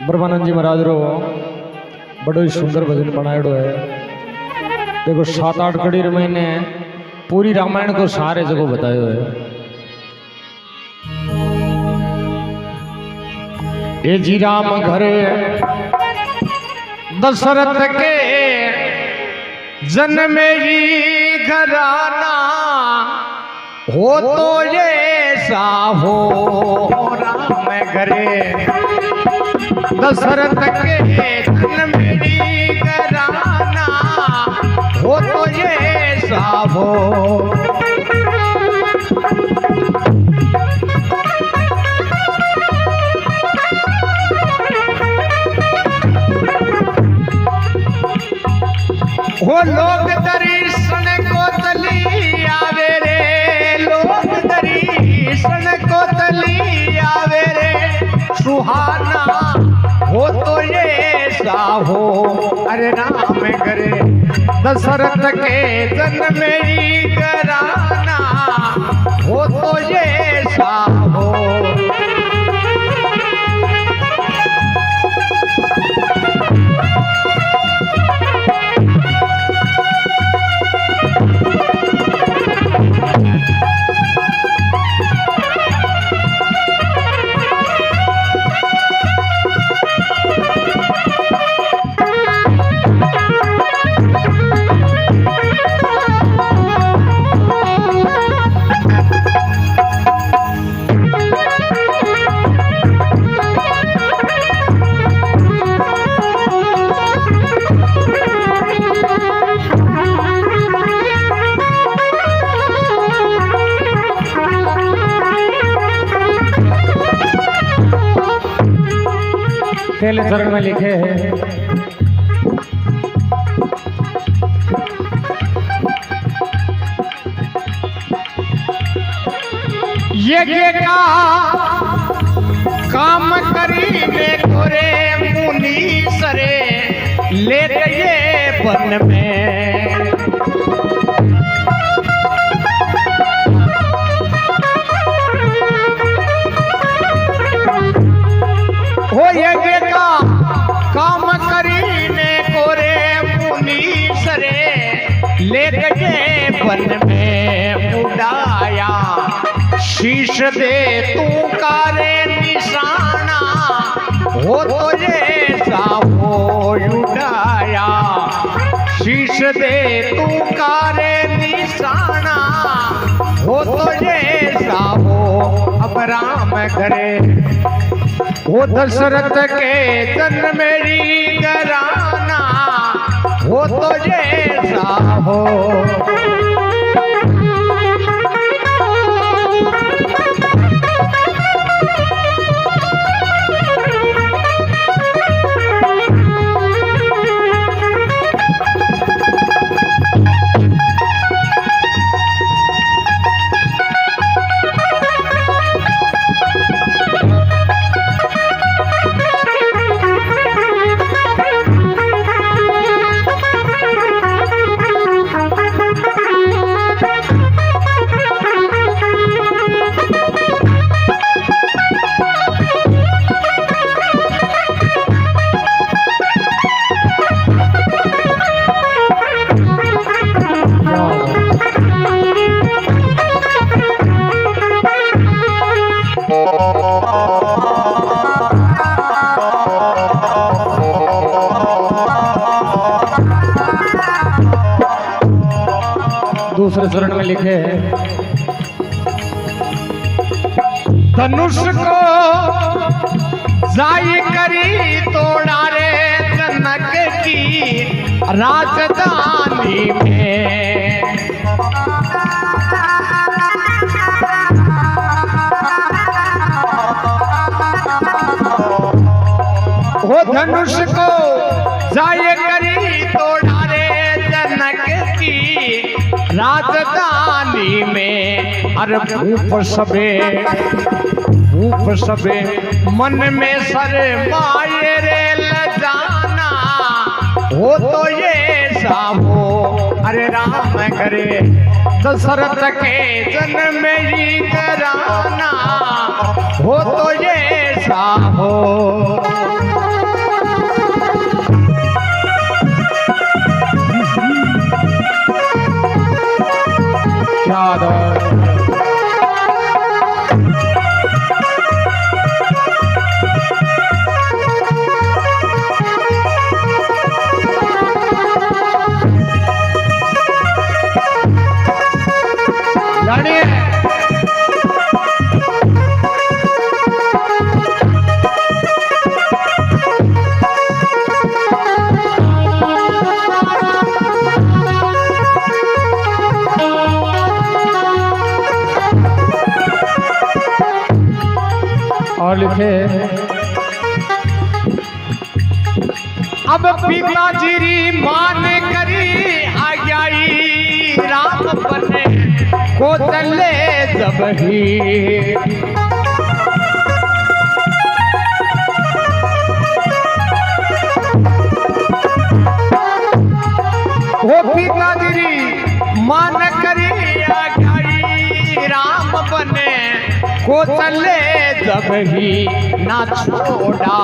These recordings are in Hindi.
ब्रह्मानंद जी महाराज रो बड़ो ही सुंदर भजन बनाएड़ो है। देखो 7-8 कड़ी मैंने पूरी रामायण को सारे जगह बतायो है। ए जी राम घरे दशरथ के जन्मे ही घराना हो तो ये सा हो राम घरे दशरथ के जन्मे ही घराना हो तो ये सा हो। वो लोग दर्शन को तली आवे रे, लोग दर्शन को तली आवे रे, सुहाना हो तो ये सा हो। अरे राम करे दशरथ के जन्म ही घराना हो तो ये सा हो। पहले चरण में लिखे हैं यज्ञ का काम करी ने तोरे मुनि सरे ले गए वन में। हो यज्ञ का काम करीने कोरे मुनि सरे ले गए वन में उड़ाया, शीश दे तू कारे निशाना हो तो ये सा हो। उड़ाया शीश दे तू कारे निशाना हो तो ये सा हो। अब राम करे वो दशरथ के जन्म मेरी घराना हो तो जैसा हो। दूसरे चरण में लिखे हैं धनुष को जाई करी तोड़ा रे जनक की राजधानी में। वो धनुष को जाई करी तोड़ा रे जनक की राजधानी में। अरे भूप सबे मन में सर माये रे लजाना हो तो ये सा हो। अरे राम करे दशरथ के जन्म ही घराना हो तो ये सा हो। और लिखे अब पिताजी मान करी आज्ञाई राम बने को चले जब ही वो पिताजी मान करी आज्ञाई राम बने को चले जब ही ना छोड़ा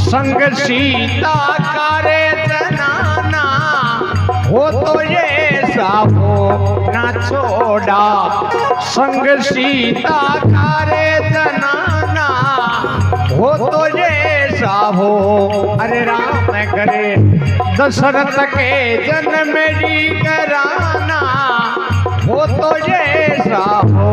संग सीता करे जनाना हो तो ये साहो ना छोड़ा संग सीता करे जनाना हो तो ये साहो अरे राम करे दशरथ के जन्म मेरी कराना हो तो ये साहो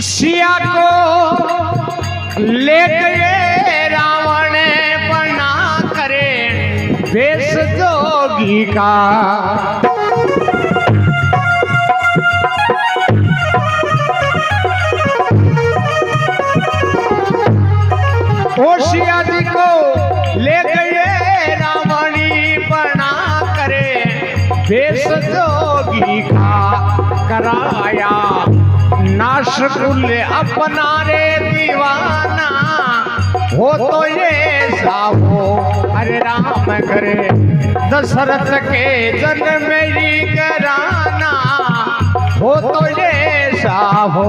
सिया को ले गए रावण बना करे वेश जोगी का ओ सिया जी को ले गए रावणी बना करे वेश जोगी का कराया नाशकुल अपना रे दीवाना हो तो ये साहो अरे राम करे दशरथ के जन्म मेरी कराना हो तो ये साहो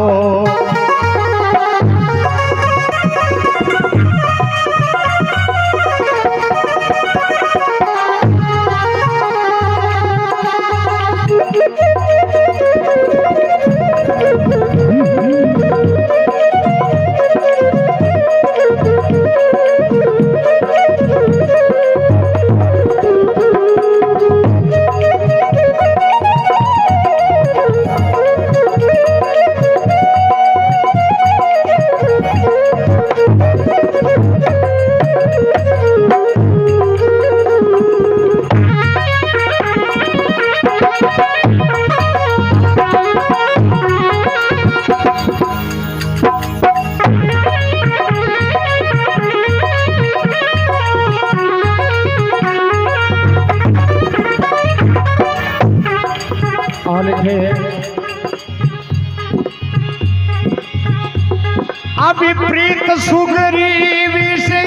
अभी प्रीत सुग्रीव से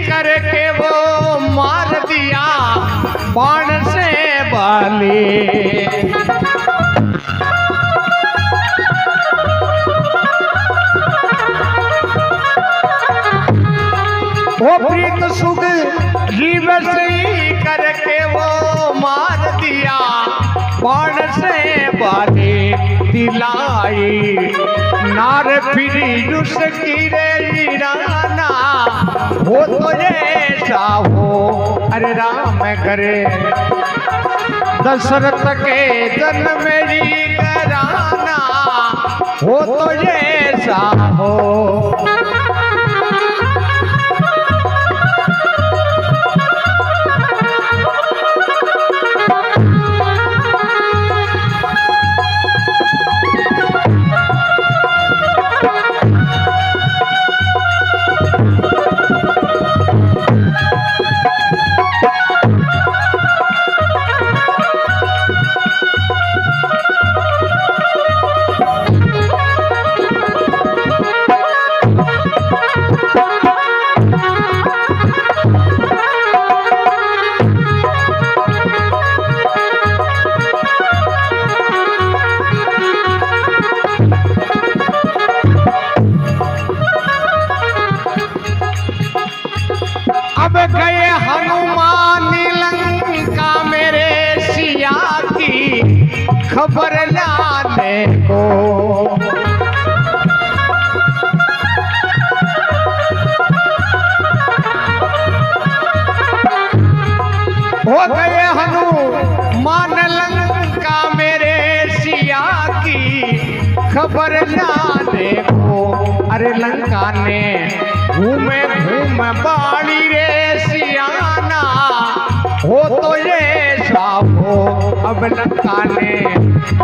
करके वो मार दिया बाण से बाली वो प्रीत सुग्रीव से करके वो मार दिया बाण से बाली दिलाई नार फिरी उसकी रे राना हो तो ये साहो अरे राम करे दशरथ के जन्म मेरी कराना हो तो ये साहो खबर लाने को। हो गए हनुमान लंका मेरे सिया की खबर लाने को। अरे लंका ने घूमे घूम बाड़ी रे सियाना हो तो ये साफो। अब लंका ने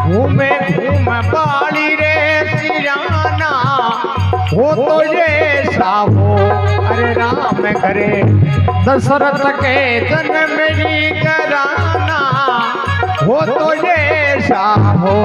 घूमे घूम बाड़ी रे सियाना हो तो ये साफो। अरे राम करे दशरथ के जन्म मेरी कराना हो तो ये साफो।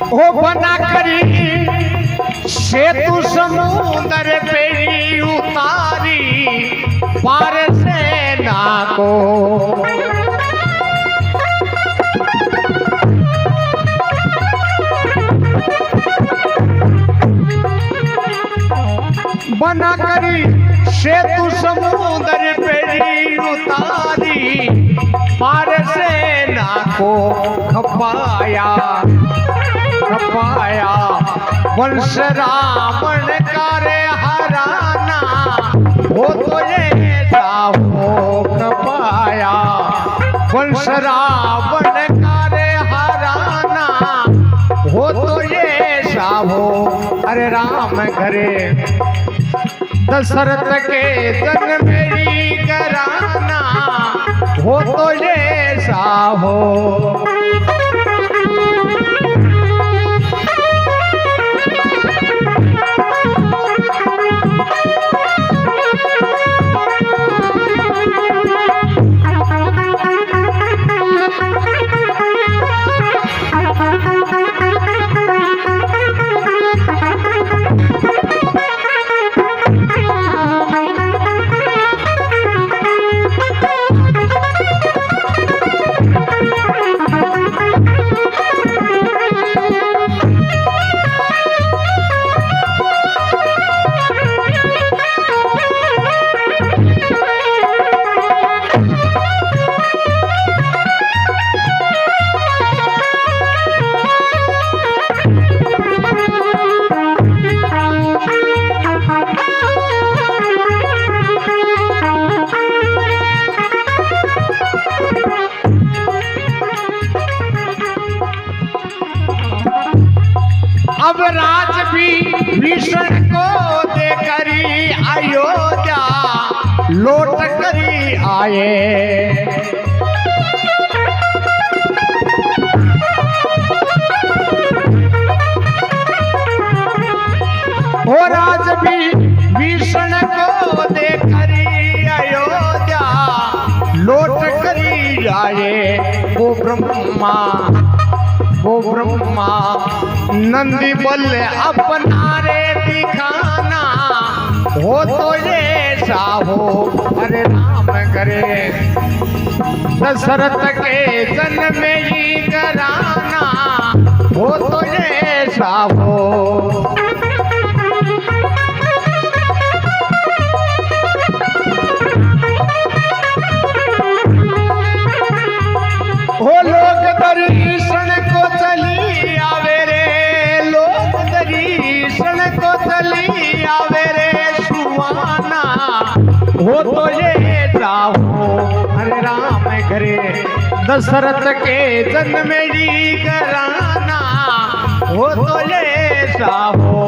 हो बना करी सेतु समुद्र पे उतारी पार सेना को। बना करी सेतु समुद्र पे उतारी पार सेना को। खपाया खपाया वंश रावण करे हराना हो तो ये साफो। खपाया वंश रावण करे हराना हो तो ये साफो। अरे राम करे दशरथ के जन्म मेरी कराना हो तो ये साफो। अब राज भी भीषण को देकरी अयोध्या लौट करी आए। हो राज भी भीषण को देकरी अयोध्या लौट करी आए। वो ब्रह्मा नंदी बोले अपना रे दिखाना हो तो ये साहो। अरे राम करे दशरथ के जन्म में ही कराना हो तो ये साहो। हो लोग दर्शन को चली आवे रे, लोग दर्शन को चली आवे रे सुहाना हो तो ये साहो। अरे राम करे दशरथ के जन्म मेरी कराना हो तो ये साहो।